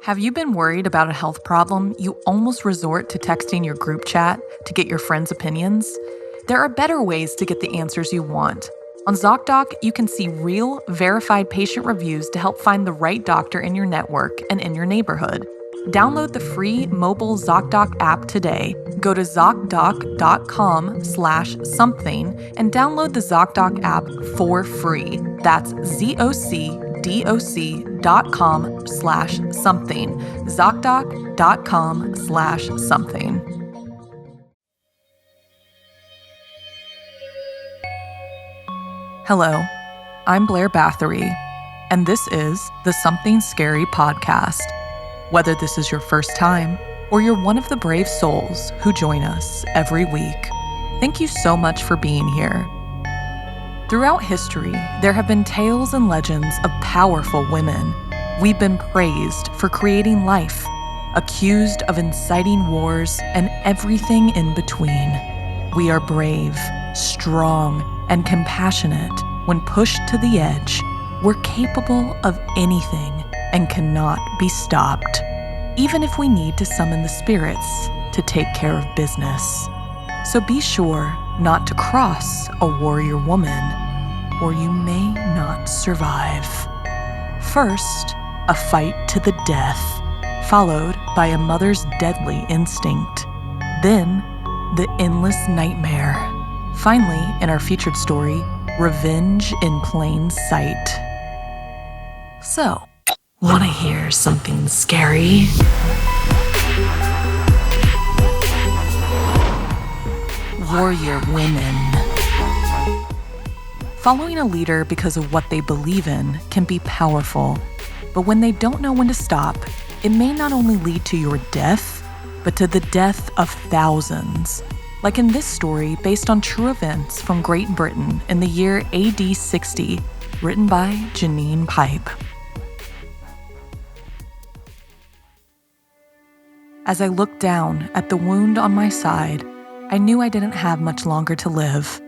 Have you been worried about a health problem you almost resort to texting your group chat to get your friends' opinions? There are better ways to get the answers you want. On ZocDoc, you can see real, verified patient reviews to help find the right doctor in your network and in your neighborhood. Download the free mobile ZocDoc app today. Go to ZocDoc.com/something and download the ZocDoc app for free. That's ZocDoc.com/something. ZocDoc.com/something. Hello, I'm Blair Bathory, and this is the Something Scary podcast. Whether this is your first time or you're one of the brave souls who join us every week, thank you so much for being here. Throughout history, there have been tales and legends of powerful women. We've been praised for creating life, accused of inciting wars, and everything in between. We are brave, strong, and compassionate. When pushed to the edge, we're capable of anything and cannot be stopped, even if we need to summon the spirits to take care of business. So be sure not to cross a warrior woman, or you may not survive. First, a fight to the death, followed by a mother's deadly instinct. Then, the endless nightmare. Finally, in our featured story, revenge in plain sight. So, wanna hear something scary? Warrior women. Following a leader because of what they believe in can be powerful, but when they don't know when to stop, it may not only lead to your death, but to the death of thousands. Like in this story based on true events from Great Britain in the year AD 60, written by Janine Pipe. As I looked down at the wound on my side, I knew I didn't have much longer to live.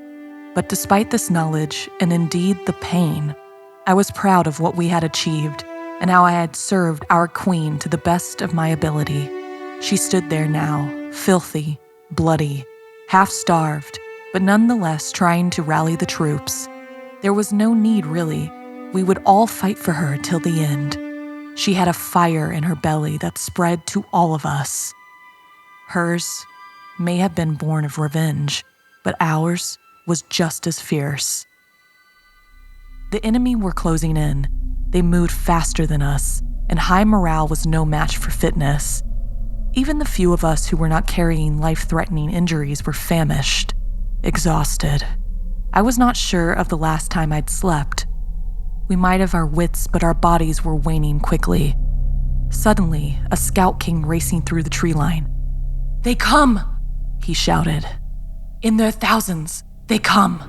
But despite this knowledge, and indeed the pain, I was proud of what we had achieved and how I had served our queen to the best of my ability. She stood there now, filthy, bloody, half-starved, but nonetheless trying to rally the troops. There was no need, really. We would all fight for her till the end. She had a fire in her belly that spread to all of us. Hers may have been born of revenge, but ours was just as fierce. The enemy were closing in. They moved faster than us, and high morale was no match for fitness. Even the few of us who were not carrying life-threatening injuries were famished, exhausted. I was not sure of the last time I'd slept. We might have our wits, but our bodies were waning quickly. Suddenly, a scout came racing through the tree line. "They come!" he shouted. "In their thousands, they come!"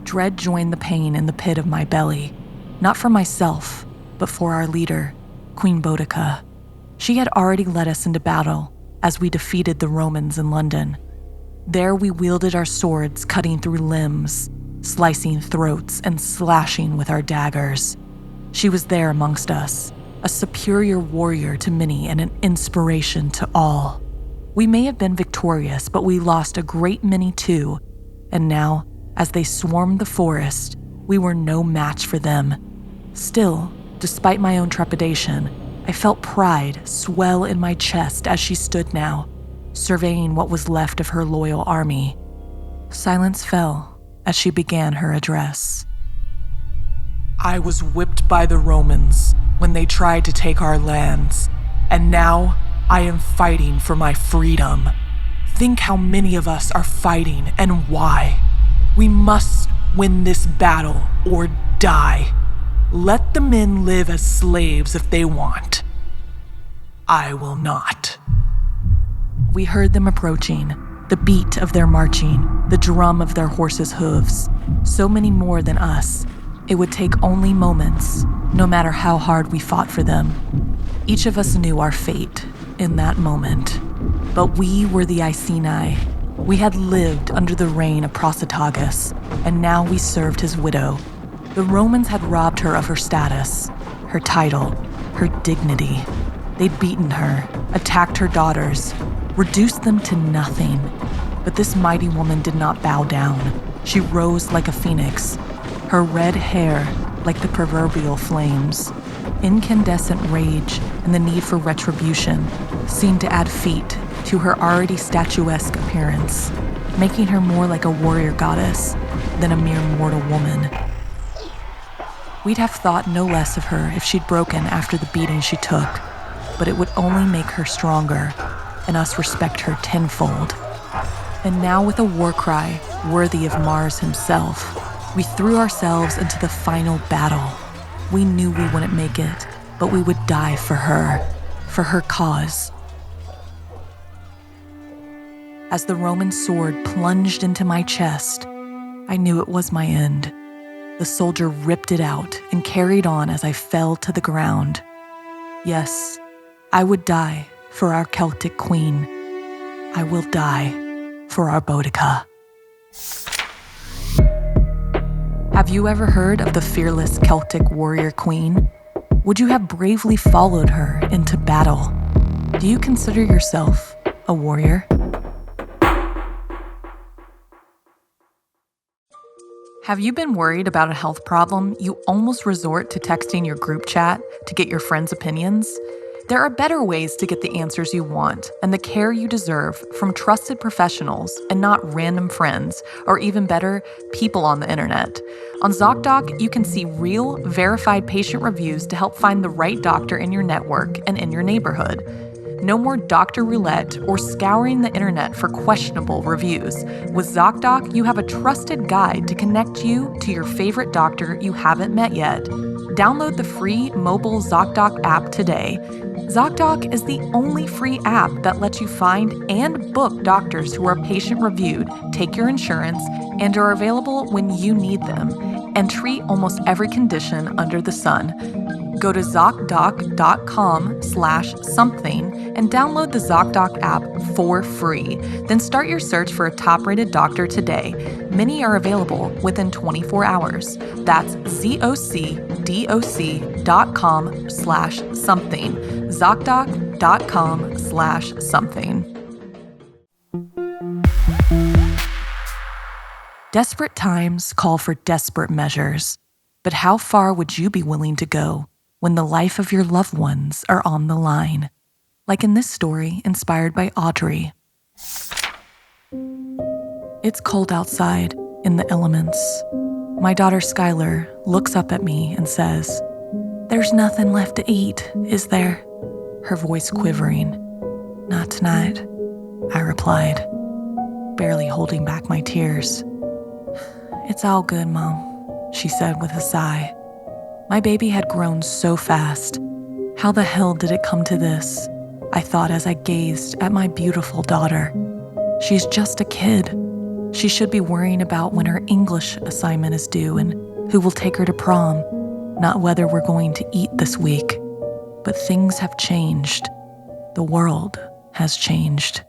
Dread joined the pain in the pit of my belly, not for myself, but for our leader, Queen Boudica. She had already led us into battle as we defeated the Romans in London. There we wielded our swords, cutting through limbs, slicing throats, and slashing with our daggers. She was there amongst us, a superior warrior to many and an inspiration to all. We may have been victorious, but we lost a great many too, and now, as they swarmed the forest, we were no match for them. Still, despite my own trepidation, I felt pride swell in my chest as she stood now, surveying what was left of her loyal army. Silence fell as she began her address. "I was whipped by the Romans when they tried to take our lands, and now I am fighting for my freedom. Think how many of us are fighting and why. We must win this battle or die. Let the men live as slaves if they want. I will not." We heard them approaching, the beat of their marching, the drum of their horses' hooves. So many more than us. It would take only moments, no matter how hard we fought for them. Each of us knew our fate in that moment. But we were the Iceni. We had lived under the reign of Prosopagmus, and now we served his widow. The Romans had robbed her of her status, her title, her dignity. They'd beaten her, attacked her daughters, reduced them to nothing. But this mighty woman did not bow down. She rose like a phoenix, her red hair like the proverbial flames. Incandescent rage and the need for retribution seemed to add feet to her already statuesque appearance, making her more like a warrior goddess than a mere mortal woman. We'd have thought no less of her if she'd broken after the beating she took, but it would only make her stronger and us respect her tenfold. And now, with a war cry worthy of Mars himself, we threw ourselves into the final battle. We knew we wouldn't make it, but we would die for her cause. As the Roman sword plunged into my chest, I knew it was my end. The soldier ripped it out and carried on as I fell to the ground. Yes, I would die for our Celtic queen. I will die for our Boudica. Have you ever heard of the fearless Celtic warrior queen? Would you have bravely followed her into battle? Do you consider yourself a warrior? Have you been worried about a health problem you almost resort to texting your group chat to get your friends' opinions? There are better ways to get the answers you want and the care you deserve from trusted professionals and not random friends, or even better, people on the internet. On ZocDoc, you can see real, verified patient reviews to help find the right doctor in your network and in your neighborhood. No more doctor roulette or scouring the internet for questionable reviews. With ZocDoc, you have a trusted guide to connect you to your favorite doctor you haven't met yet. Download the free mobile ZocDoc app today. ZocDoc is the only free app that lets you find and book doctors who are patient-reviewed, take your insurance, and are available when you need them, and treat almost every condition under the sun. Go to ZocDoc.com/something and download the ZocDoc app for free. Then start your search for a top-rated doctor today. Many are available within 24 hours. That's ZocDoc.com/something. ZocDoc.com/something. Desperate times call for desperate measures. But how far would you be willing to go when the life of your loved ones are on the line? Like in this story inspired by Audrey. It's cold outside, in the elements. My daughter Skylar looks up at me and says, "There's nothing left to eat, is there?" Her voice quivering. "Not tonight," I replied, barely holding back my tears. "It's all good, Mom," she said with a sigh. My baby had grown so fast. How the hell did it come to this? I thought as I gazed at my beautiful daughter. She's just a kid. She should be worrying about when her English assignment is due and who will take her to prom, not whether we're going to eat this week. But things have changed. The world has changed.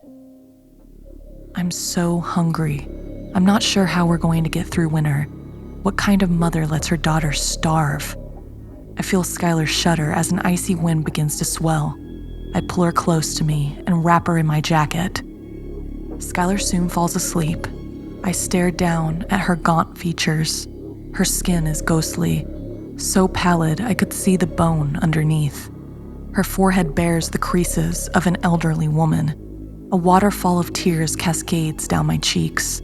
I'm so hungry. I'm not sure how we're going to get through winter. What kind of mother lets her daughter starve? I feel Skylar shudder as an icy wind begins to swell. I pull her close to me and wrap her in my jacket. Skylar soon falls asleep. I stare down at her gaunt features. Her skin is ghostly, so pallid I could see the bone underneath. Her forehead bears the creases of an elderly woman. A waterfall of tears cascades down my cheeks.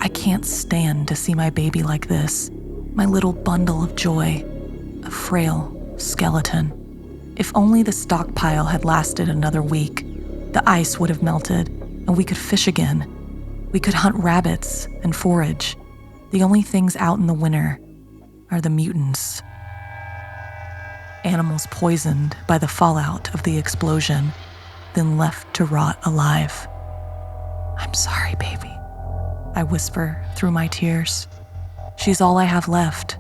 I can't stand to see my baby like this, my little bundle of joy, a frail skeleton. If only the stockpile had lasted another week, the ice would have melted and we could fish again. We could hunt rabbits and forage. The only things out in the winter are the mutants. Animals poisoned by the fallout of the explosion, then left to rot alive. "I'm sorry, baby," I whisper through my tears. She's all I have left.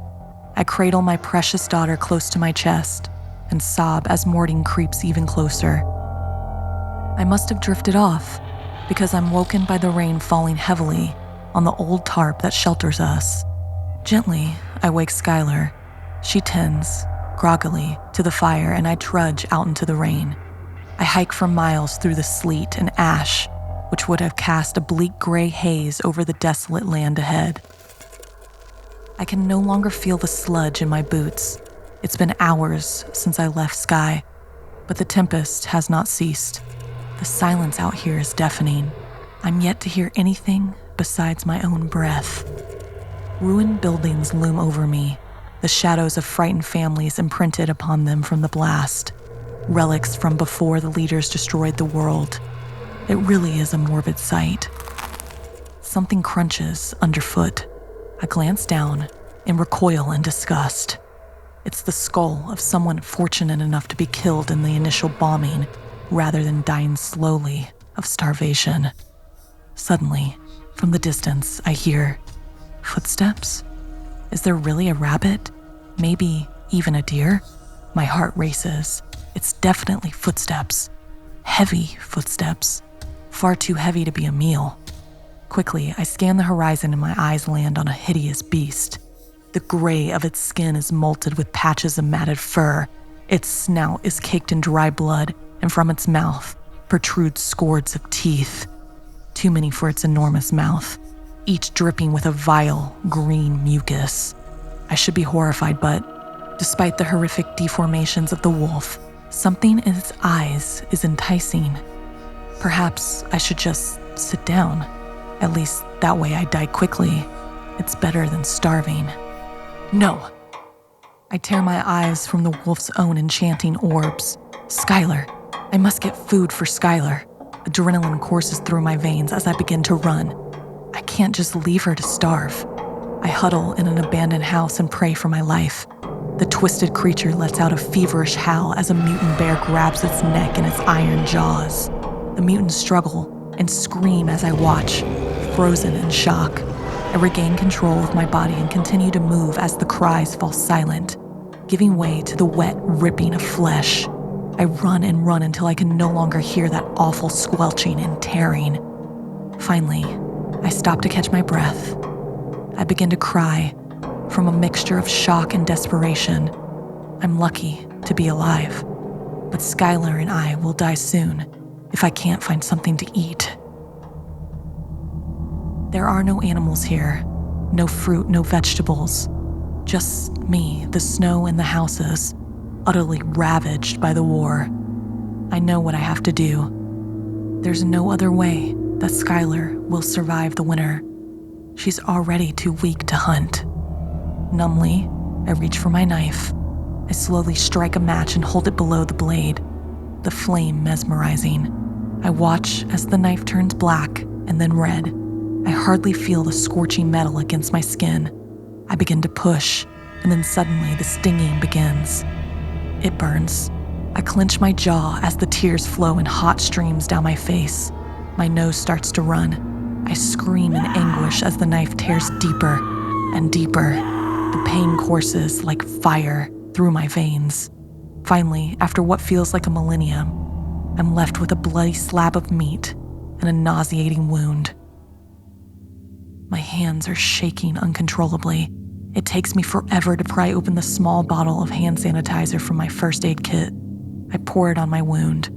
I cradle my precious daughter close to my chest and sob as morning creeps even closer. I must have drifted off because I'm woken by the rain falling heavily on the old tarp that shelters us. Gently, I wake Skylar. She tends, groggily, to the fire and I trudge out into the rain. I hike for miles through the sleet and ash, which would have cast a bleak gray haze over the desolate land ahead. I can no longer feel the sludge in my boots. It's been hours since I left Sky, but the tempest has not ceased. The silence out here is deafening. I'm yet to hear anything besides my own breath. Ruined buildings loom over me, the shadows of frightened families imprinted upon them from the blast, relics from before the leaders destroyed the world. It really is a morbid sight. Something crunches underfoot. I glance down and recoil in disgust. It's the skull of someone fortunate enough to be killed in the initial bombing rather than dying slowly of starvation. Suddenly, from the distance, I hear footsteps. Is there really a rabbit? Maybe even a deer? My heart races. It's definitely footsteps. Heavy footsteps. Far too heavy to be a meal. Quickly, I scan the horizon and my eyes land on a hideous beast. The gray of its skin is molted with patches of matted fur. Its snout is caked in dry blood, and from its mouth protrude scords of teeth. Too many for its enormous mouth, each dripping with a vile green mucus. I should be horrified, but despite the horrific deformations of the wolf, something in its eyes is enticing. Perhaps I should just sit down. At least that way I die quickly. It's better than starving. No! I tear my eyes from the wolf's own enchanting orbs. Skylar. I must get food for Skylar. Adrenaline courses through my veins as I begin to run. I can't just leave her to starve. I huddle in an abandoned house and pray for my life. The twisted creature lets out a feverish howl as a mutant bear grabs its neck in its iron jaws. The mutants struggle and scream as I watch, frozen in shock. I regain control of my body and continue to move as the cries fall silent, giving way to the wet ripping of flesh. I run and run until I can no longer hear that awful squelching and tearing. Finally, I stop to catch my breath. I begin to cry from a mixture of shock and desperation. I'm lucky to be alive, but Skylar and I will die soon if I can't find something to eat. There are no animals here, no fruit, no vegetables. Just me, the snow, and the houses, utterly ravaged by the war. I know what I have to do. There's no other way that Skylar will survive the winter. She's already too weak to hunt. Numbly, I reach for my knife. I slowly strike a match and hold it below the blade, the flame mesmerizing. I watch as the knife turns black and then red. I hardly feel the scorching metal against my skin. I begin to push, and then suddenly the stinging begins. It burns. I clench my jaw as the tears flow in hot streams down my face. My nose starts to run. I scream in anguish as the knife tears deeper and deeper. The pain courses like fire through my veins. Finally, after what feels like a millennium, I'm left with a bloody slab of meat and a nauseating wound. My hands are shaking uncontrollably. It takes me forever to pry open the small bottle of hand sanitizer from my first aid kit. I pour it on my wound.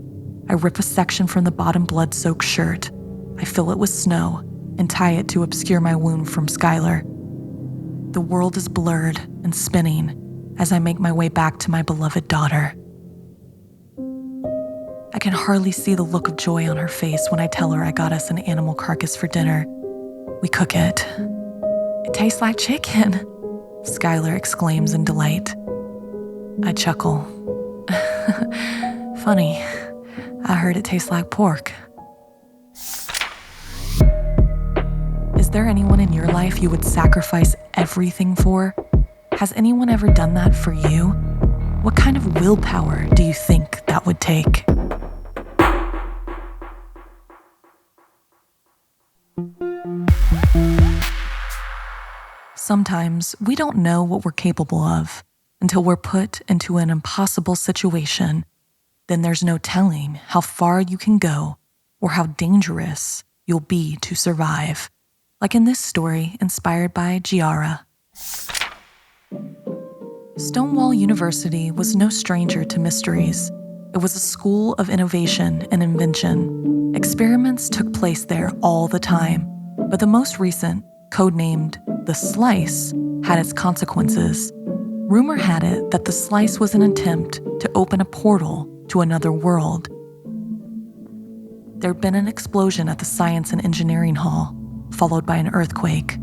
I rip a section from the bottom blood-soaked shirt. I fill it with snow and tie it to obscure my wound from Skylar. The world is blurred and spinning as I make my way back to my beloved daughter. I can hardly see the look of joy on her face when I tell her I got us an animal carcass for dinner. We cook it. It tastes like chicken, Skylar exclaims in delight. I chuckle. Funny, I heard it tastes like pork. Is there anyone in your life you would sacrifice everything for? Has anyone ever done that for you? What kind of willpower do you think that would take? Sometimes we don't know what we're capable of until we're put into an impossible situation. Then there's no telling how far you can go or how dangerous you'll be to survive. Like in this story inspired by Giara. Stonewall University was no stranger to mysteries. It was a school of innovation and invention. Experiments took place there all the time, but the most recent, codenamed the Slice, had its consequences. Rumor had it that the Slice was an attempt to open a portal to another world. There'd been an explosion at the Science and Engineering Hall, followed by an earthquake.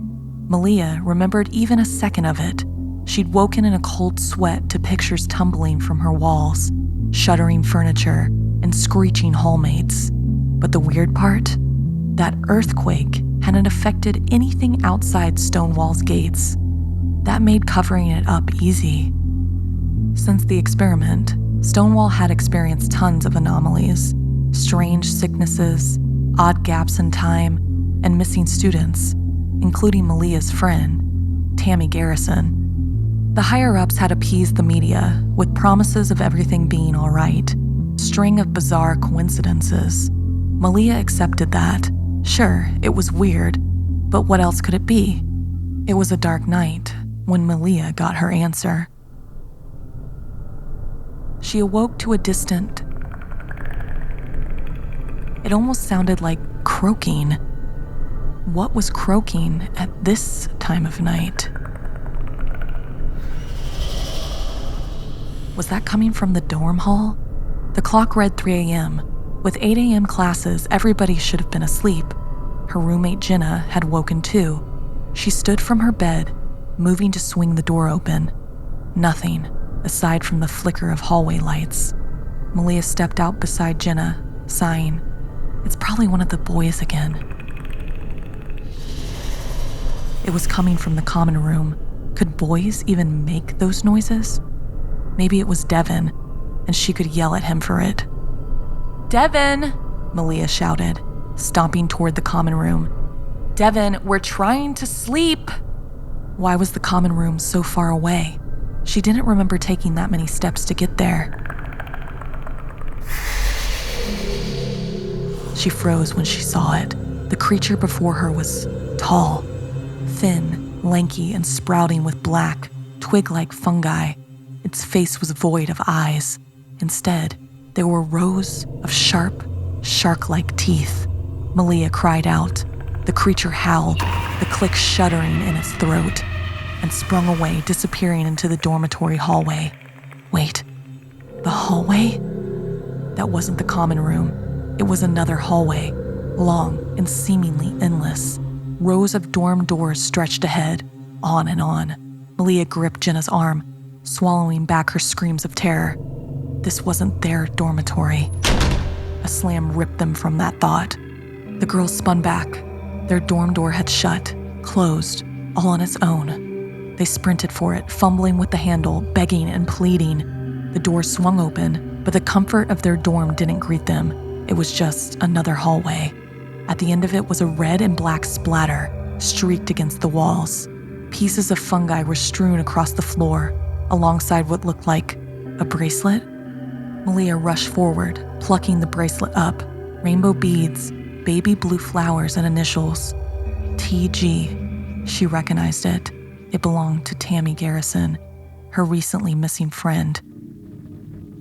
Malia remembered even a second of it. She'd woken in a cold sweat to pictures tumbling from her walls, shuddering furniture, and screeching hallmates. But the weird part? That earthquake hadn't affected anything outside Stonewall's gates. That made covering it up easy. Since the experiment, Stonewall had experienced tons of anomalies, strange sicknesses, odd gaps in time, and missing students, including Malia's friend, Tammy Garrison. The higher-ups had appeased the media with promises of everything being all right, a string of bizarre coincidences. Malia accepted that. Sure, it was weird, but what else could it be? It was a dark night when Malia got her answer. She awoke to a distant... It almost sounded like croaking. What was croaking at this time of night? Was that coming from the dorm hall? The clock read 3 a.m. With 8 a.m. classes, everybody should have been asleep. Her roommate Jenna had woken too. She stood from her bed, moving to swing the door open. Nothing, aside from the flicker of hallway lights. Malia stepped out beside Jenna, sighing. It's probably one of the boys again. It was coming from the common room. Could boys even make those noises? Maybe it was Devin, and she could yell at him for it. "Devin!" Malia shouted, stomping toward the common room. "Devin, we're trying to sleep!" Why was the common room so far away? She didn't remember taking that many steps to get there. She froze when she saw it. The creature before her was tall, thin, lanky, and sprouting with black, twig-like fungi. Its face was void of eyes. Instead, there were rows of sharp, shark-like teeth. Malia cried out. The creature howled, the click shuddering in its throat, and sprung away, disappearing into the dormitory hallway. Wait, the hallway? That wasn't the common room. It was another hallway, long and seemingly endless. Rows of dorm doors stretched ahead, on and on. Malia gripped Jenna's arm, swallowing back her screams of terror. This wasn't their dormitory. A slam ripped them from that thought. The girls spun back. Their dorm door had shut, closed, all on its own. They sprinted for it, fumbling with the handle, begging and pleading. The door swung open, but the comfort of their dorm didn't greet them. It was just another hallway. At the end of it was a red and black splatter, streaked against the walls. Pieces of fungi were strewn across the floor, alongside what looked like a bracelet. Malia rushed forward, plucking the bracelet up. Rainbow beads, baby blue flowers and initials. TG. She recognized it. It belonged to Tammy Garrison, her recently missing friend.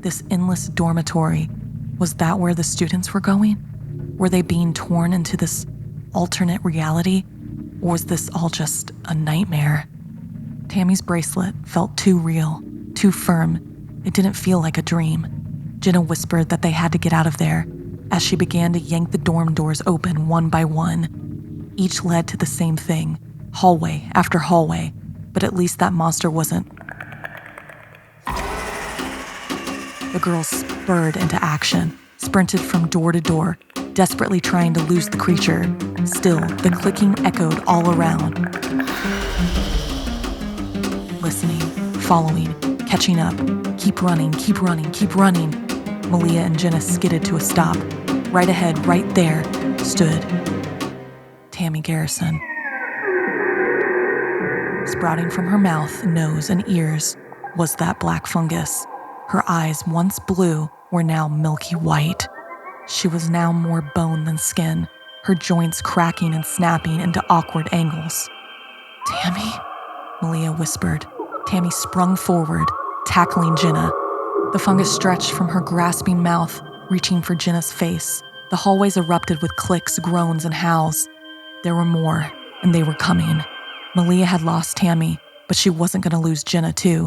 This endless dormitory, was that where the students were going? Were they being torn into this alternate reality? Or was this all just a nightmare? Tammy's bracelet felt too real, too firm. It didn't feel like a dream. Jenna whispered that they had to get out of there as she began to yank the dorm doors open one by one. Each led to the same thing, hallway after hallway, but at least that monster wasn't. The girls spurred into action, sprinted from door to door, desperately trying to lose the creature. Still, the clicking echoed all around. Listening, following, catching up. Keep running, keep running, keep running. Malia and Jenna skidded to a stop. Right ahead, right there, stood Tammy Garrison. Sprouting from her mouth, nose, and ears was that black fungus. Her eyes, once blue, were now milky white. She was now more bone than skin, her joints cracking and snapping into awkward angles. "Tammy?" Malia whispered. Tammy sprung forward, tackling Jenna. The fungus stretched from her grasping mouth, reaching for Jenna's face. The hallways erupted with clicks, groans, and howls. There were more, and they were coming. Malia had lost Tammy, but she wasn't going to lose Jenna too.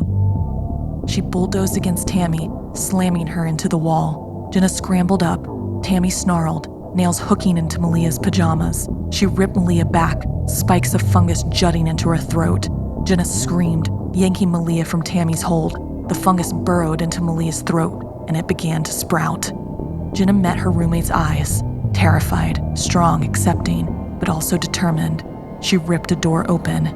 She bulldozed against Tammy, slamming her into the wall. Jenna scrambled up. Tammy snarled, nails hooking into Malia's pajamas. She ripped Malia back, spikes of fungus jutting into her throat. Jenna screamed, yanking Malia from Tammy's hold. The fungus burrowed into Malia's throat, and it began to sprout. Jenna met her roommate's eyes, terrified, strong, accepting, but also determined. She ripped a door open.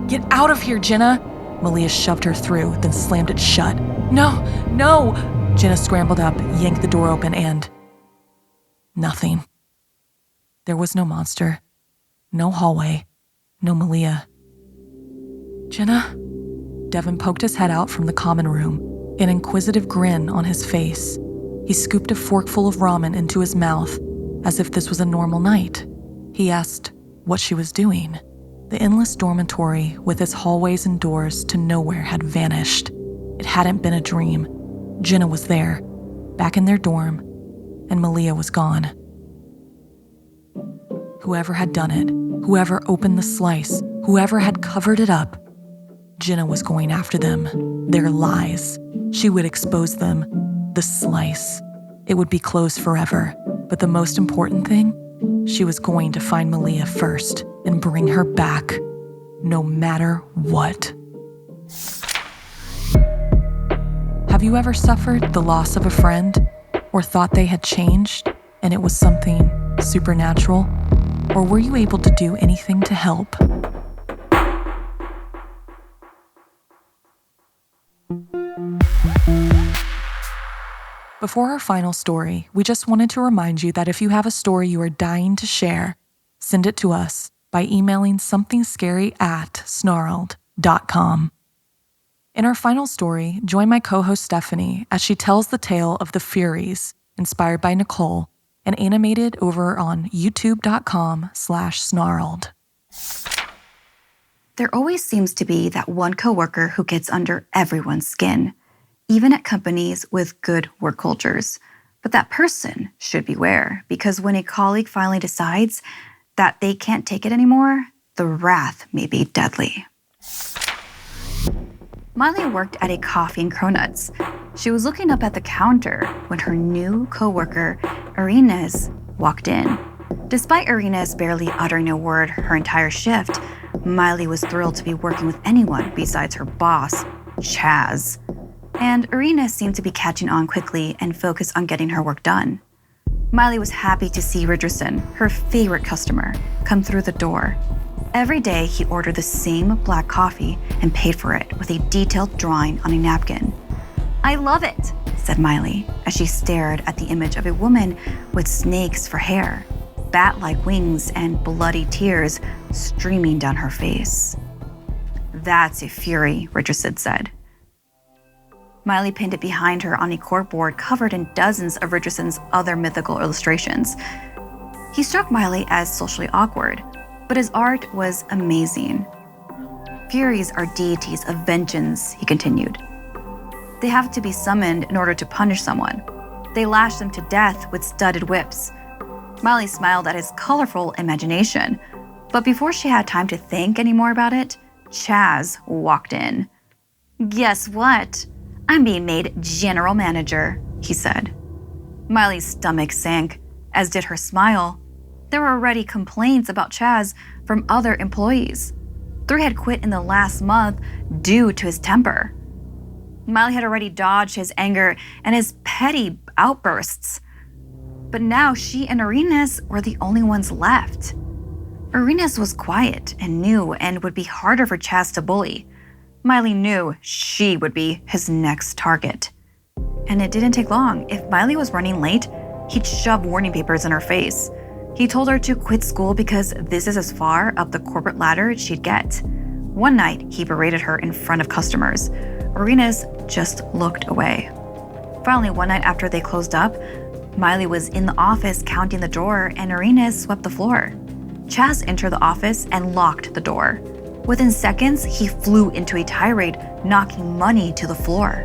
"Get out of here, Jenna!" Malia shoved her through, then slammed it shut. "No, no!" Jenna scrambled up, yanked the door open, and nothing. There was no monster, no hallway, no Malia. "Jenna?" Devin poked his head out from the common room, an inquisitive grin on his face. He scooped a forkful of ramen into his mouth, as if this was a normal night. He asked what she was doing. The endless dormitory, with its hallways and doors to nowhere, had vanished. It hadn't been a dream. Jenna was there, back in their dorm, and Malia was gone. Whoever had done it, whoever opened the slice, whoever had covered it up, Jenna was going after them. Their lies. She would expose them. The slice. It would be closed forever. But the most important thing, she was going to find Malia first and bring her back, no matter what. Have you ever suffered the loss of a friend, or thought they had changed and it was something supernatural? Or were you able to do anything to help? Before our final story, we just wanted to remind you that if you have a story you are dying to share, send it to us by emailing somethingscary@snarled.com. In our final story, join my co-host Stephanie as she tells the tale of the Furies, inspired by Nicole, and animated over on youtube.com/snarled. There always seems to be that one coworker who gets under everyone's skin, even at companies with good work cultures. But that person should beware, because when a colleague finally decides that they can't take it anymore, the wrath may be deadly. Miley worked at a Coffee and Cronuts. She was looking up at the counter when her new coworker, Irina's, walked in. Despite Irina's barely uttering a word her entire shift, Miley was thrilled to be working with anyone besides her boss, Chaz. And Irina seemed to be catching on quickly and focused on getting her work done. Miley was happy to see Richardson, her favorite customer, come through the door. Every day, he ordered the same black coffee and paid for it with a detailed drawing on a napkin. "I love it," said Miley as she stared at the image of a woman with snakes for hair, bat-like wings, and bloody tears streaming down her face. "That's a Fury," Richardson said. Miley pinned it behind her on a corkboard covered in dozens of Richardson's other mythical illustrations. He struck Miley as socially awkward, but his art was amazing. "Furies are deities of vengeance," he continued. "They have to be summoned in order to punish someone. They lash them to death with studded whips." Miley smiled at his colorful imagination, but before she had time to think any more about it, Chaz walked in. "Guess what? I'm being made general manager," he said. Miley's stomach sank, as did her smile. There were already complaints about Chaz from other employees. 3 had quit in the last month due to his temper. Miley had already dodged his anger and his petty outbursts. But now she and Irina's were the only ones left. Irina's was quiet and new and would be harder for Chaz to bully. Miley knew she would be his next target. And it didn't take long. If Miley was running late, he'd shove warning papers in her face. He told her to quit school because this is as far up the corporate ladder she'd get. One night, he berated her in front of customers. Irina's just looked away. Finally, one night after they closed up, Miley was in the office counting the drawer and Irina's swept the floor. Chaz entered the office and locked the door. Within seconds, he flew into a tirade, knocking money to the floor.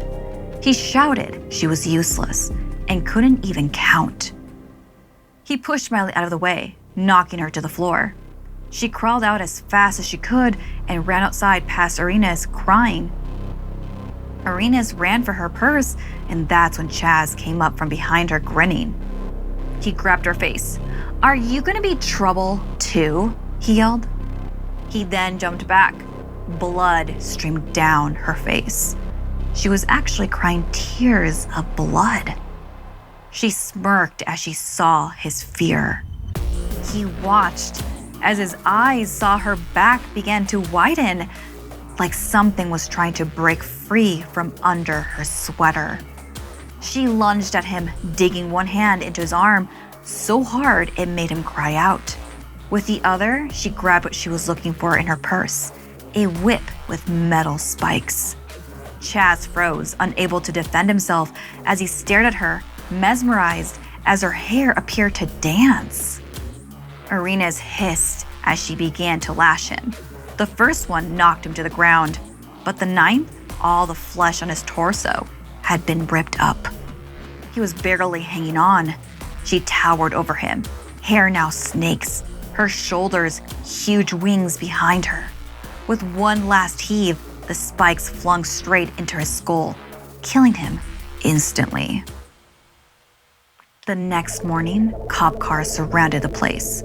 He shouted she was useless and couldn't even count. He pushed Miley out of the way, knocking her to the floor. She crawled out as fast as she could and ran outside past Arenas, crying. Arenas ran for her purse, and that's when Chaz came up from behind her, grinning. He grabbed her face. "Are you gonna be trouble too?" he yelled. He then jumped back. Blood streamed down her face. She was actually crying tears of blood. She smirked as she saw his fear. He watched as his eyes saw her back begin to widen, like something was trying to break free from under her sweater. She lunged at him, digging one hand into his arm so hard it made him cry out. With the other, she grabbed what she was looking for in her purse, a whip with metal spikes. Chaz froze, unable to defend himself as he stared at her, mesmerized as her hair appeared to dance. Arenas hissed as she began to lash him. The first one knocked him to the ground, but the ninth, all the flesh on his torso, had been ripped up. He was barely hanging on. She towered over him, hair now snakes, her shoulders huge wings behind her. With one last heave, the spikes flung straight into his skull, killing him instantly. The next morning, cop cars surrounded the place.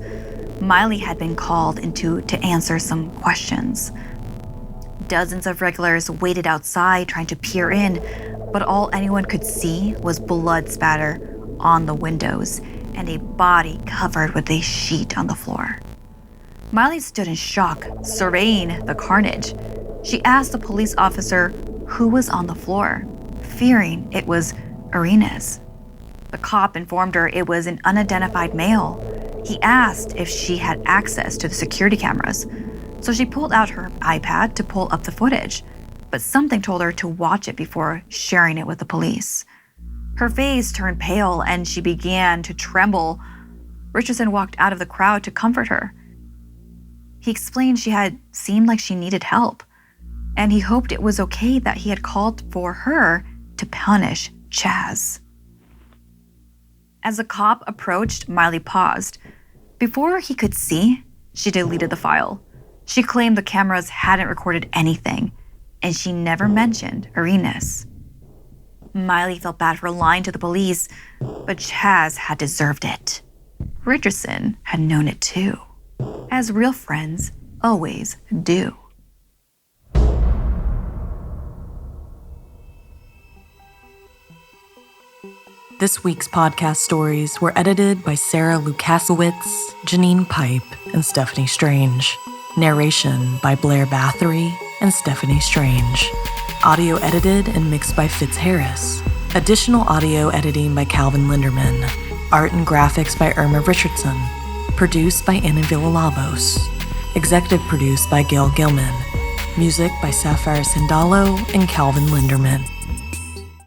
Miley had been called into to answer some questions. Dozens of regulars waited outside trying to peer in, but all anyone could see was blood spatter on the windows and a body covered with a sheet on the floor. Miley stood in shock, surveying the carnage. She asked the police officer who was on the floor, fearing it was Arenas. The cop informed her it was an unidentified male. He asked if she had access to the security cameras, so she pulled out her iPad to pull up the footage, but something told her to watch it before sharing it with the police. Her face turned pale and she began to tremble. Richardson walked out of the crowd to comfort her. He explained she had seemed like she needed help, and he hoped it was okay that he had called for her to punish Chaz. As the cop approached, Miley paused. Before he could see, she deleted the file. She claimed the cameras hadn't recorded anything, and she never mentioned Arenas. Miley felt bad for lying to the police, but Chaz had deserved it. Richardson had known it too, as real friends always do. This week's podcast stories were edited by Sarah Lukasiewicz, Janine Pipe, and Stephanie Strange. Narration by Blair Bathory and Stephanie Strange. Audio edited and mixed by Fitz Harris. Additional audio editing by Calvin Linderman. Art and graphics by Irma Richardson. Produced by Anna Villalobos. Executive produced by Gail Gilman. Music by Sapphire Sindalo and Calvin Linderman.